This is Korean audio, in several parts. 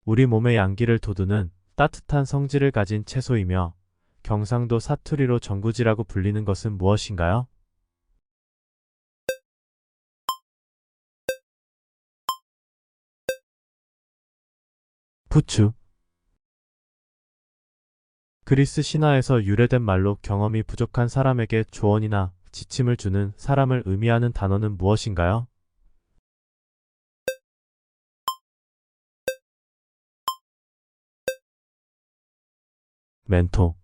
우리 몸의 양기를 돋우는 따뜻한 성질을 가진 채소이며 경상도 사투리로 전구지라고 불리는 것은 무엇인가요? 부추. 그리스 신화에서 유래된 말로 경험이 부족한 사람에게 조언이나 지침을 주는 사람을 의미하는 단어는 무엇인가요? 멘토.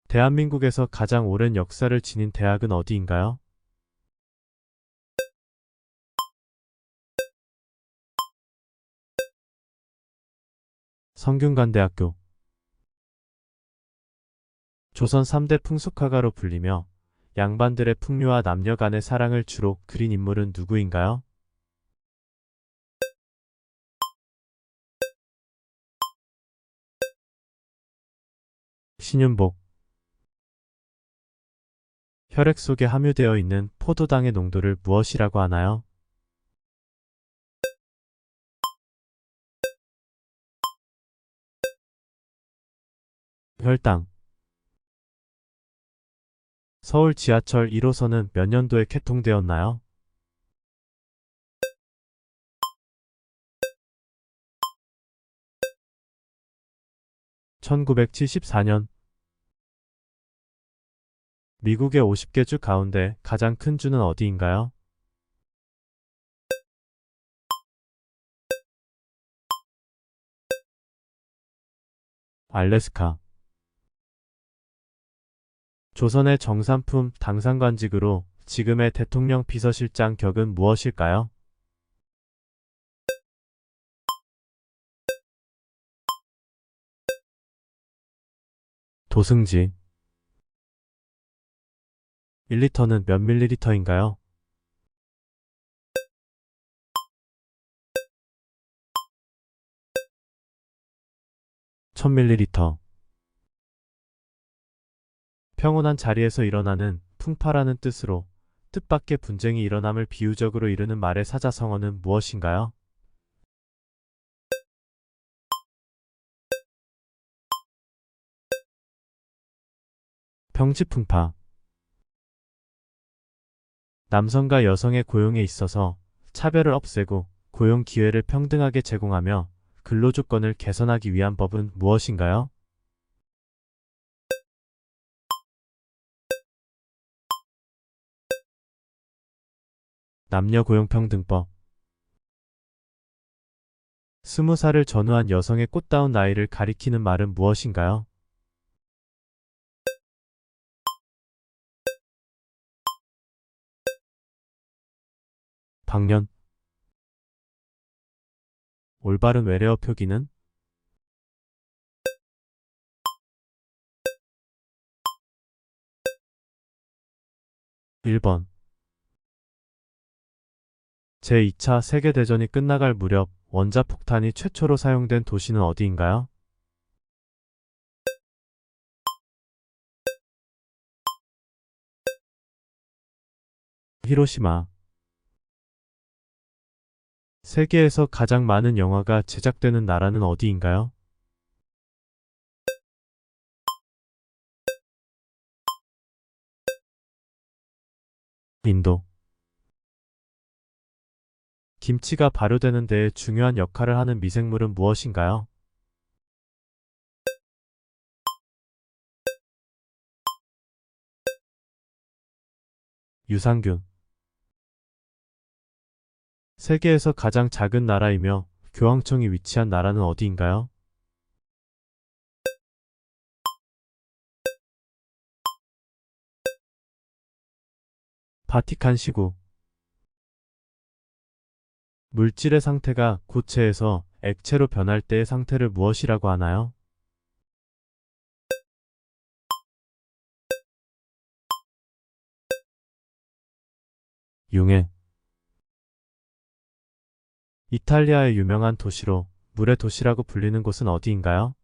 대한민국에서 가장 오랜 역사를 지닌 대학은 어디인가요? 성균관대학교. 조선 3대 풍속화가로 불리며 양반들의 풍류와 남녀 간의 사랑을 주로 그린 인물은 누구인가요? 신윤복. 혈액 속에 함유되어 있는 포도당의 농도를 무엇이라고 하나요? 혈당. 서울 지하철 1호선은 몇 년도에 개통되었나요? 1974년. 미국의 50개 주 가운데 가장 큰 주는 어디인가요? 알래스카. 조선의 정삼품 당상관직으로 지금의 대통령 비서실장 격은 무엇일까요? 도승지. 1리터는 몇 밀리리터인가요? 1000밀리리터. 평온한 자리에서 일어나는 풍파라는 뜻으로 뜻밖의 분쟁이 일어남을 비유적으로 이르는 말의 사자성어는 무엇인가요? 평지풍파. 남성과 여성의 고용에 있어서 차별을 없애고 고용 기회를 평등하게 제공하며 근로조건을 개선하기 위한 법은 무엇인가요? 남녀고용평등법. 20살을 전후한 여성의 꽃다운 나이를 가리키는 말은 무엇인가요? 방년. 올바른 외래어 표기는? 1번. 제2차 세계대전이 끝나갈 무렵 원자폭탄이 최초로 사용된 도시는 어디인가요? 히로시마. 세계에서 가장 많은 영화가 제작되는 나라는 어디인가요? 인도. 김치가 발효되는 데에 중요한 역할을 하는 미생물은 무엇인가요? 유산균. 세계에서 가장 작은 나라이며 교황청이 위치한 나라는 어디인가요? 바티칸 시구. 물질의 상태가 고체에서 액체로 변할 때의 상태를 무엇이라고 하나요? 융해. 이탈리아의 유명한 도시로 물의 도시라고 불리는 곳은 어디인가요?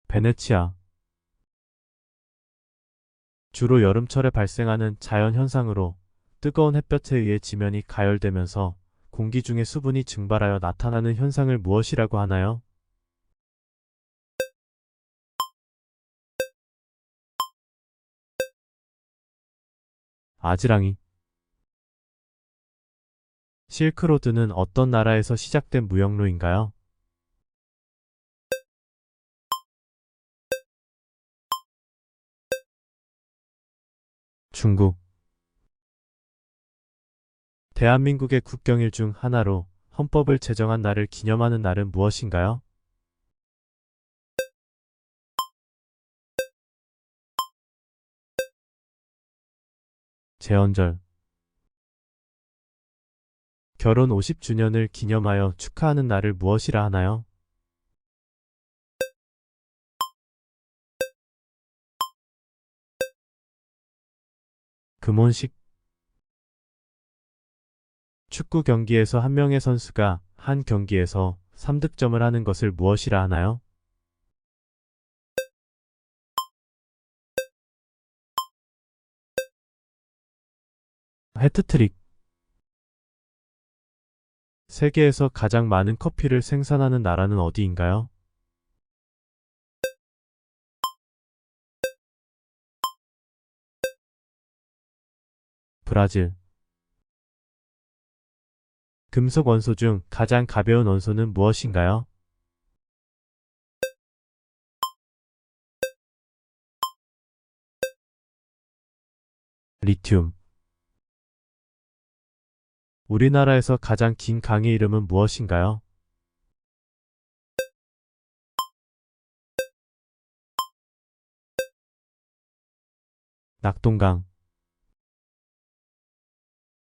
베네치아. 주로 여름철에 발생하는 자연 현상으로 뜨거운 햇볕에 의해 지면이 가열되면서 공기 중의 수분이 증발하여 나타나는 현상을 무엇이라고 하나요? 아지랑이. 실크로드는 어떤 나라에서 시작된 무역로인가요? 중국. 대한민국의 국경일 중 하나로 헌법을 제정한 날을 기념하는 날은 무엇인가요? 제헌절. 결혼 50주년을 기념하여 축하하는 날을 무엇이라 하나요? 금혼식. 축구 경기에서 한 명의 선수가 한 경기에서 3득점을 하는 것을 무엇이라 하나요? 해트트릭. 세계에서 가장 많은 커피를 생산하는 나라는 어디인가요? 브라질. 금속 원소 중 가장 가벼운 원소는 무엇인가요? 리튬. 우리나라에서 가장 긴 강의 이름은 무엇인가요? 낙동강.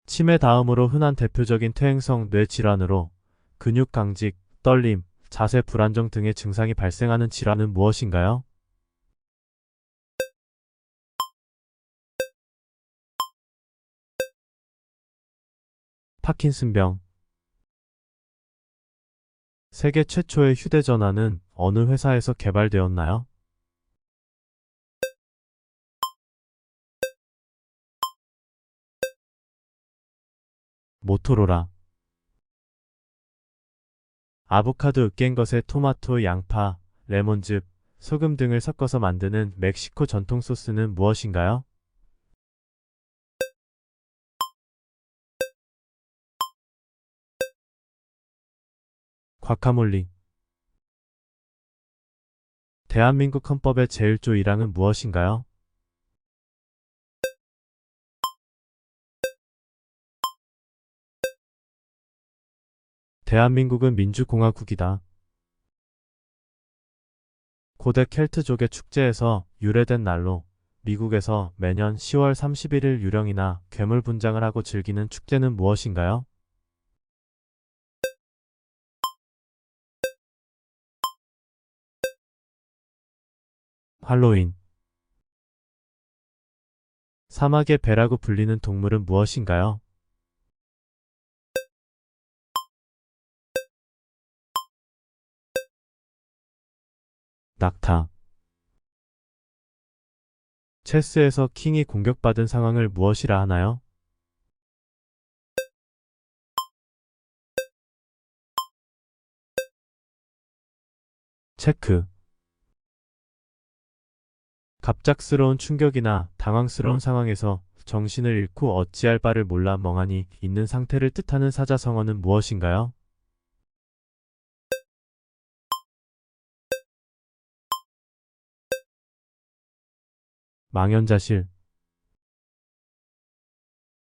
치매 다음으로 흔한 대표적인 퇴행성 뇌 질환으로 근육 강직, 떨림, 자세 불안정 등의 증상이 발생하는 질환은 무엇인가요? 파킨슨병. 세계 최초의 휴대전화는 어느 회사에서 개발되었나요? 모토로라. 아보카도 으깬 것에 토마토, 양파, 레몬즙, 소금 등을 섞어서 만드는 멕시코 전통 소스는 무엇인가요? 과카몰리. 대한민국 헌법의 제1조 1항은 무엇인가요? 대한민국은 민주공화국이다. 고대 켈트족의 축제에서 유래된 날로 미국에서 매년 10월 31일 유령이나 괴물 분장을 하고 즐기는 축제는 무엇인가요? 할로윈. 사막의 배라고 불리는 동물은 무엇인가요? 낙타. 체스에서 킹이 공격받은 상황을 무엇이라 하나요? 체크. 갑작스러운 충격이나 당황스러운 상황에서 정신을 잃고 어찌할 바를 몰라 멍하니 있는 상태를 뜻하는 사자성어는 무엇인가요? 망연자실.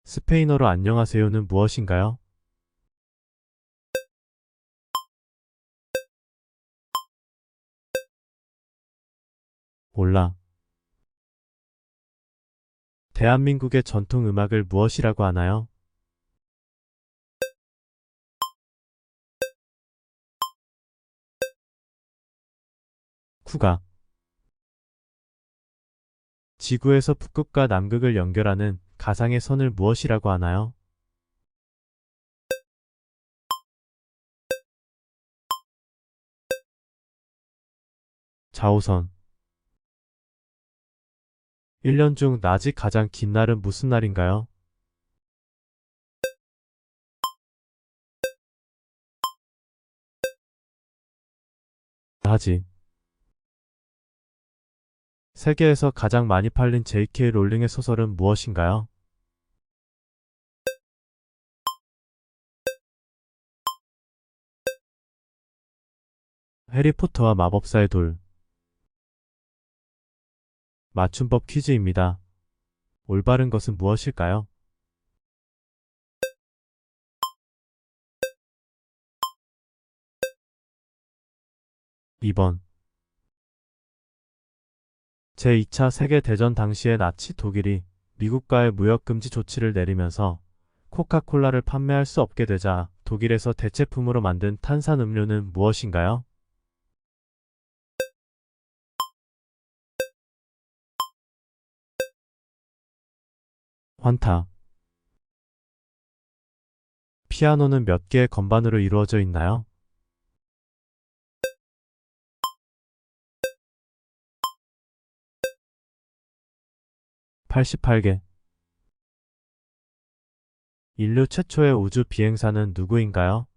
스페인어로 안녕하세요는 무엇인가요? 올라. 대한민국의 전통 음악을 무엇이라고 하나요? 쿠가. 지구에서 북극과 남극을 연결하는 가상의 선을 무엇이라고 하나요? 자오선. 1년 중 낮이 가장 긴 날은 무슨 날인가요? 하지. 세계에서 가장 많이 팔린 J.K. 롤링의 소설은 무엇인가요? 해리포터와 마법사의 돌. 맞춤법 퀴즈입니다. 올바른 것은 무엇일까요? 2번. 제2차 세계대전 당시에 나치 독일이 미국과의 무역금지 조치를 내리면서 코카콜라를 판매할 수 없게 되자 독일에서 대체품으로 만든 탄산음료는 무엇인가요? 환타. 피아노는 몇 개의 건반으로 이루어져 있나요? (88개) 인류 최초의 우주 비행사는 누구인가요?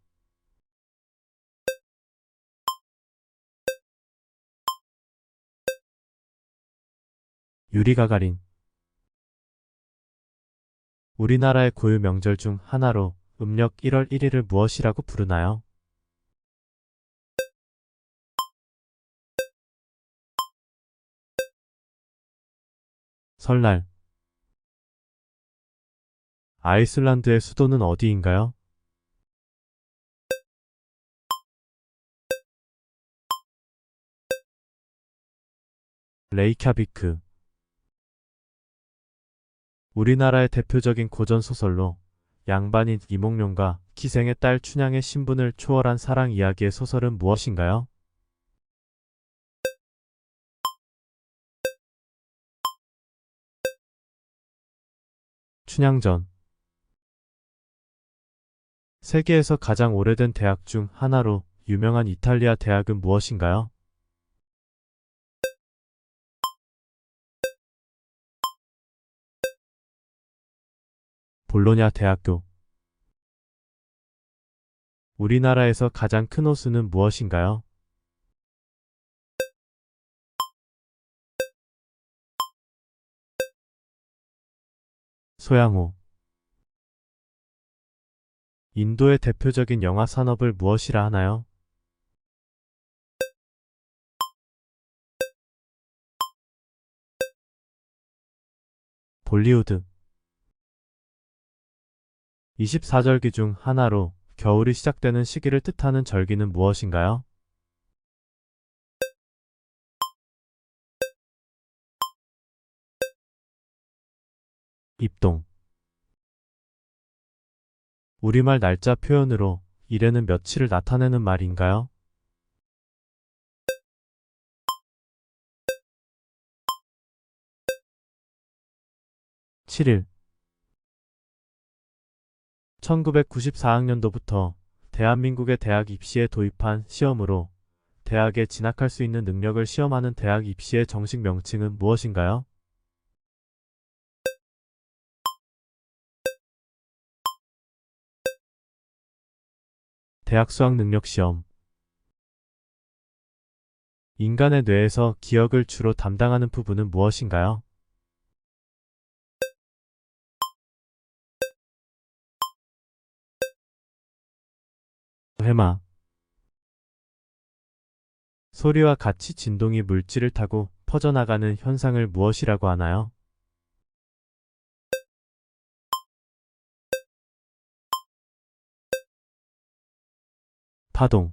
유리 가가린. 우리나라의 고유 명절 중 하나로 음력 1월 1일을 무엇이라고 부르나요? 설날. 아이슬란드의 수도는 어디인가요? 레이캬비크. 우리나라의 대표적인 고전소설로 양반인 이몽룡과 기생의 딸 춘향의 신분을 초월한 사랑 이야기의 소설은 무엇인가요? 춘향전. 세계에서 가장 오래된 대학 중 하나로 유명한 이탈리아 대학은 무엇인가요? 볼로냐 대학교. 우리나라에서 가장 큰 호수는 무엇인가요? 소양호. 인도의 대표적인 영화 산업을 무엇이라 하나요? 볼리우드. 24절기 중 하나로 겨울이 시작되는 시기를 뜻하는 절기는 무엇인가요? 입동. 우리말 날짜 표현으로 일에는 며칠을 나타내는 말인가요? (7일) 1994학년도부터 대한민국의 대학 입시에 도입한 시험으로 대학에 진학할 수 있는 능력을 시험하는 대학 입시의 정식 명칭은 무엇인가요? 대학 수학 능력 시험. 인간의 뇌에서 기억을 주로 담당하는 부분은 무엇인가요? 해마. 소리와 같이 진동이 물질을 타고 퍼져나가는 현상을 무엇이라고 하나요? 파동.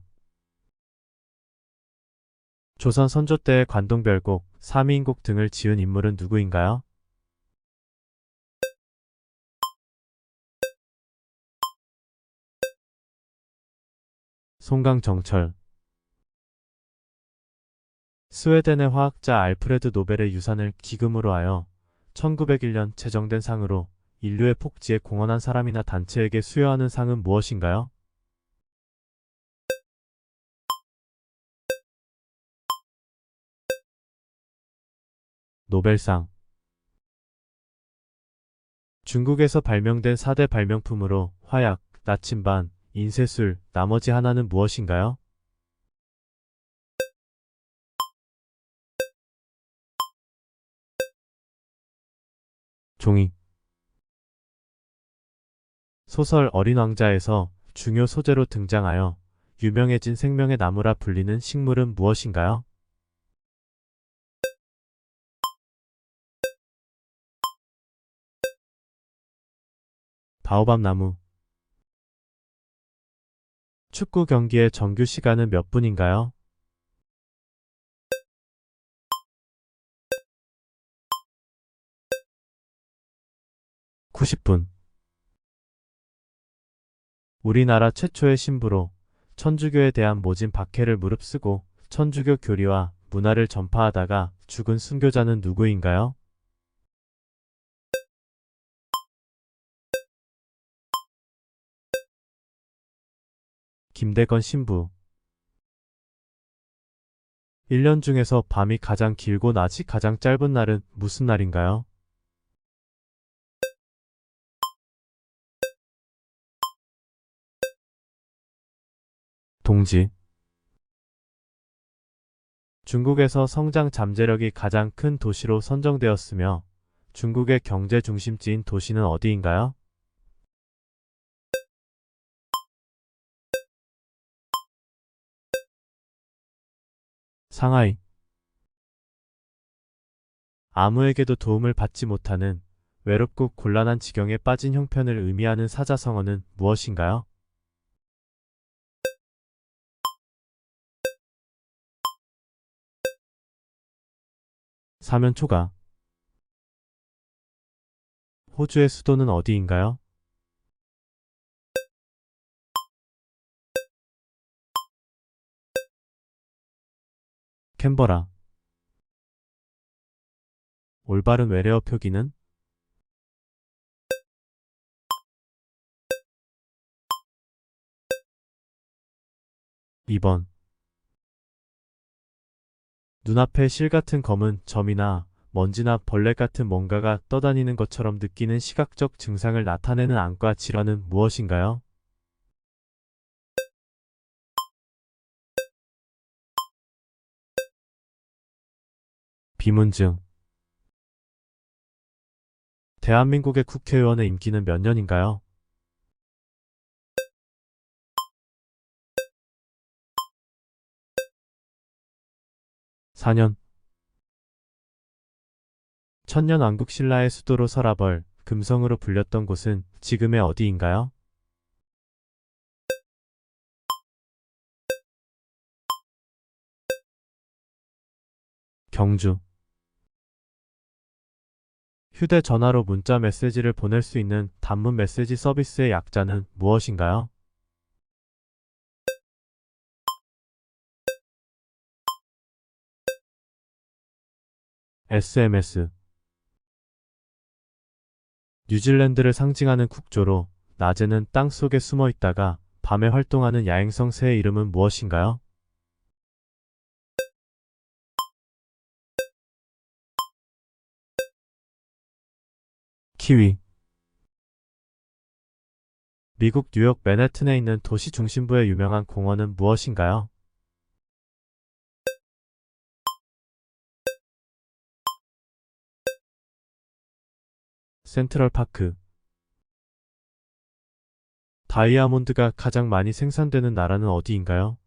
조선 선조 때의 관동별곡, 사미인곡 등을 지은 인물은 누구인가요? 송강정철. 스웨덴의 화학자 알프레드 노벨의 유산을 기금으로 하여 1901년 제정된 상으로 인류의 복지에 공헌한 사람이나 단체에게 수여하는 상은 무엇인가요? 노벨상. 중국에서 발명된 4대 발명품으로 화약, 나침반, 인쇄술, 나머지 하나는 무엇인가요? 종이. 소설 어린 왕자에서 중요 소재로 등장하여 유명해진 생명의 나무라 불리는 식물은 무엇인가요? 바오밥 나무. 축구 경기의 정규 시간은 몇 분인가요? 90분. 우리나라 최초의 신부로 천주교에 대한 모진 박해를 무릅쓰고 천주교 교리와 문화를 전파하다가 죽은 순교자는 누구인가요? 김대건 신부. 1년 중에서 밤이 가장 길고 낮이 가장 짧은 날은 무슨 날인가요? 동지. 중국에서 성장 잠재력이 가장 큰 도시로 선정되었으며 중국의 경제 중심지인 도시는 어디인가요? 상하이. 아무에게도 도움을 받지 못하는 외롭고 곤란한 지경에 빠진 형편을 의미하는 사자성어는 무엇인가요? 사면초가. 호주의 수도는 어디인가요? 캔버라. 올바른 외래어 표기는? 2번. 눈앞에 실 같은 검은 점이나 먼지나 벌레 같은 뭔가가 떠다니는 것처럼 느끼는 시각적 증상을 나타내는 안과 질환은 무엇인가요? 비문증. 대한민국의 국회의원의 임기는 몇 년인가요? (4) 년. 천년왕국 신라의 수도로 서라벌, 금성으로 불렸던 곳은 지금의 어디인가요? 경주. 휴대전화로 문자 메시지를 보낼 수 있는 단문 메시지 서비스의 약자는 무엇인가요? SMS. 뉴질랜드를 상징하는 국조로 낮에는 땅 속에 숨어 있다가 밤에 활동하는 야행성 새의 이름은 무엇인가요? 키위. 미국 뉴욕 맨해튼에 있는 도시 중심부의 유명한 공원은 무엇인가요? 센트럴파크. 다이아몬드가 가장 많이 생산되는 나라는 어디인가요?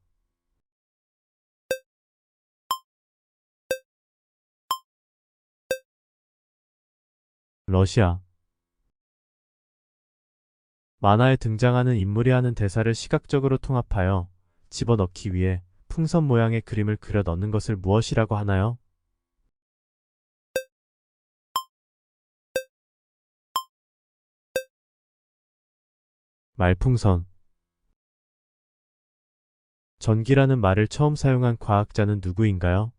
러시아. 만화에 등장하는 인물이 하는 대사를 시각적으로 통합하여 집어넣기 위해 풍선 모양의 그림을 그려 넣는 것을 무엇이라고 하나요? 말풍선. 전기라는 말을 처음 사용한 과학자는 누구인가요?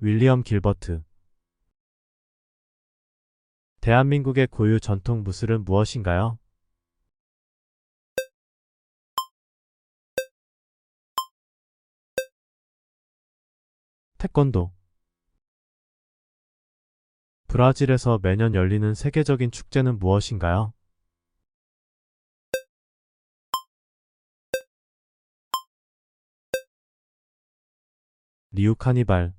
윌리엄 길버트. 대한민국의 고유 전통 무술은 무엇인가요? 태권도. 브라질에서 매년 열리는 세계적인 축제는 무엇인가요? 리우 카니발.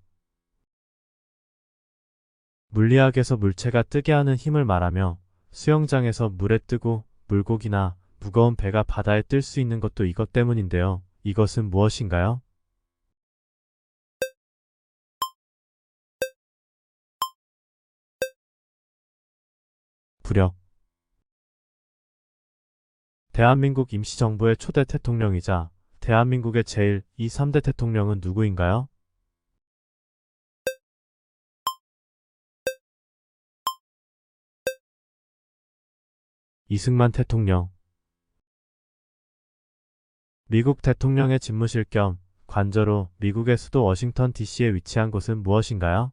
물리학에서 물체가 뜨게 하는 힘을 말하며 수영장에서 물에 뜨고 물고기나 무거운 배가 바다에 뜰 수 있는 것도 이것 때문인데요. 이것은 무엇인가요? 부력. 대한민국 임시정부의 초대 대통령이자 대한민국의 제1, 2, 3대 대통령은 누구인가요? 이승만 대통령. 미국 대통령의 집무실 겸 관저로 미국의 수도 워싱턴 DC에 위치한 곳은 무엇인가요?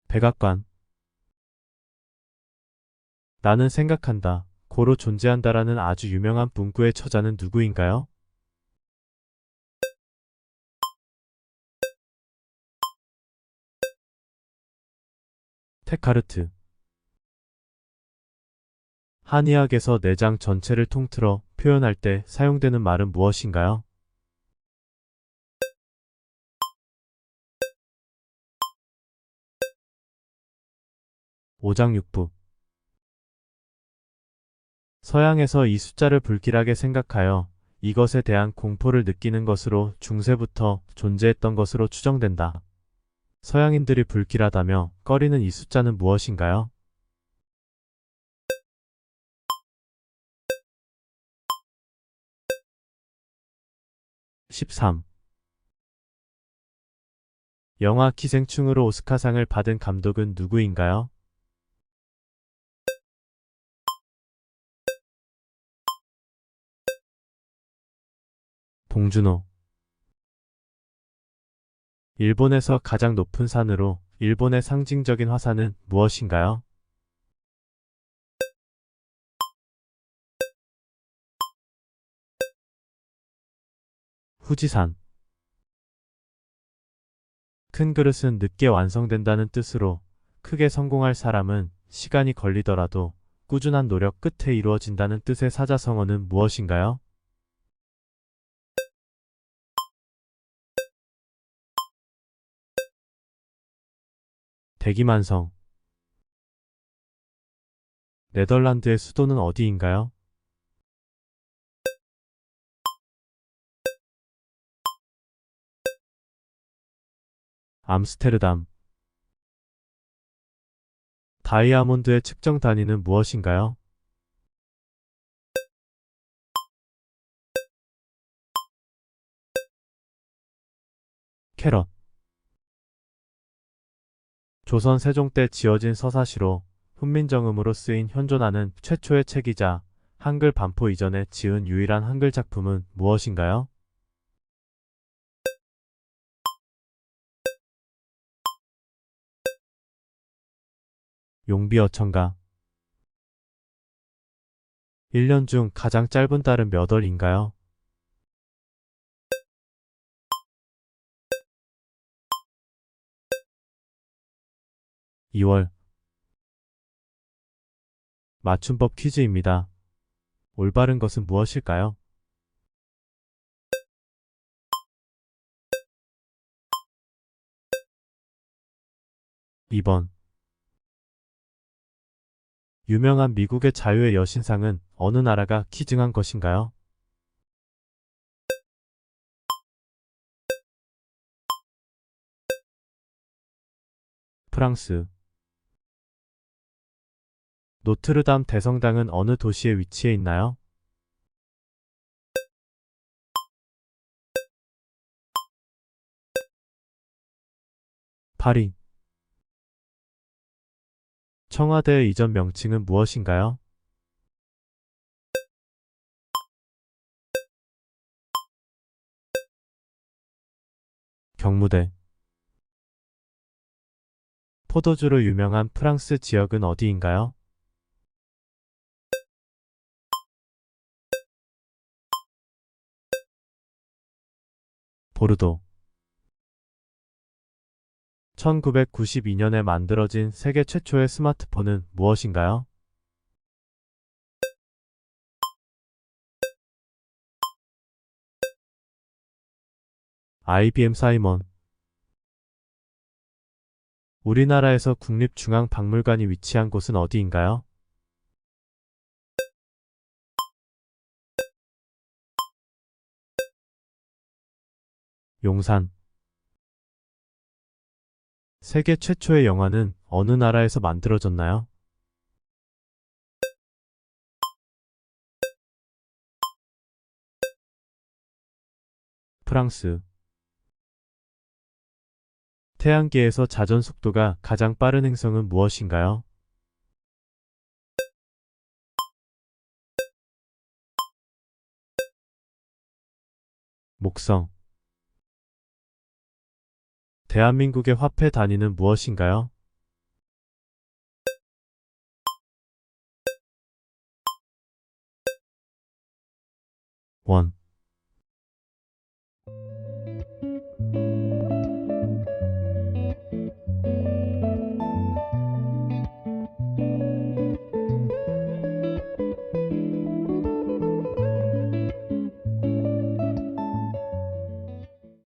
백악관. 나는 생각한다. 고로 존재한다라는 아주 유명한 문구의 저자는 누구인가요? 데카르트. 한의학에서 내장 전체를 통틀어 표현할 때 사용되는 말은 무엇인가요? 오장육부. 서양에서 이 숫자를 불길하게 생각하여 이것에 대한 공포를 느끼는 것으로 중세부터 존재했던 것으로 추정된다. 서양인들이 불길하다며 꺼리는 이 숫자는 무엇인가요? 13. 영화 기생충으로 오스카상을 받은 감독은 누구인가요? 봉준호. 일본에서 가장 높은 산으로 일본의 상징적인 화산은 무엇인가요? 후지산. 큰 그릇은 늦게 완성된다는 뜻으로 크게 성공할 사람은 시간이 걸리더라도 꾸준한 노력 끝에 이루어진다는 뜻의 사자성어는 무엇인가요? 대기만성. 네덜란드의 수도는 어디인가요? 암스테르담. 다이아몬드의 측정 단위는 무엇인가요? 캐럿. 조선 세종 때 지어진 서사시로 훈민정음으로 쓰인 현존하는 최초의 책이자 한글 반포 이전에 지은 유일한 한글 작품은 무엇인가요? 용비어천가. 1년 중 가장 짧은 달은 몇 월인가요? 2월. 맞춤법 퀴즈입니다. 올바른 것은 무엇일까요? 2번. 유명한 미국의 자유의 여신상은 어느 나라가 기증한 것인가요? 프랑스. 노트르담 대성당은 어느 도시에 위치해 있나요? 파리. 청와대의 이전 명칭은 무엇인가요? 경무대. 포도주로 유명한 프랑스 지역은 어디인가요? 보르도. 1992년에 만들어진 세계 최초의 스마트폰은 무엇인가요? IBM 사이먼. 우리나라에서 국립중앙박물관이 위치한 곳은 어디인가요? 용산. 세계 최초의 영화는 어느 나라에서 만들어졌나요? 프랑스. 태양계에서 자전 속도가 가장 빠른 행성은 무엇인가요? 목성. 대한민국의 화폐 단위는 무엇인가요? 원.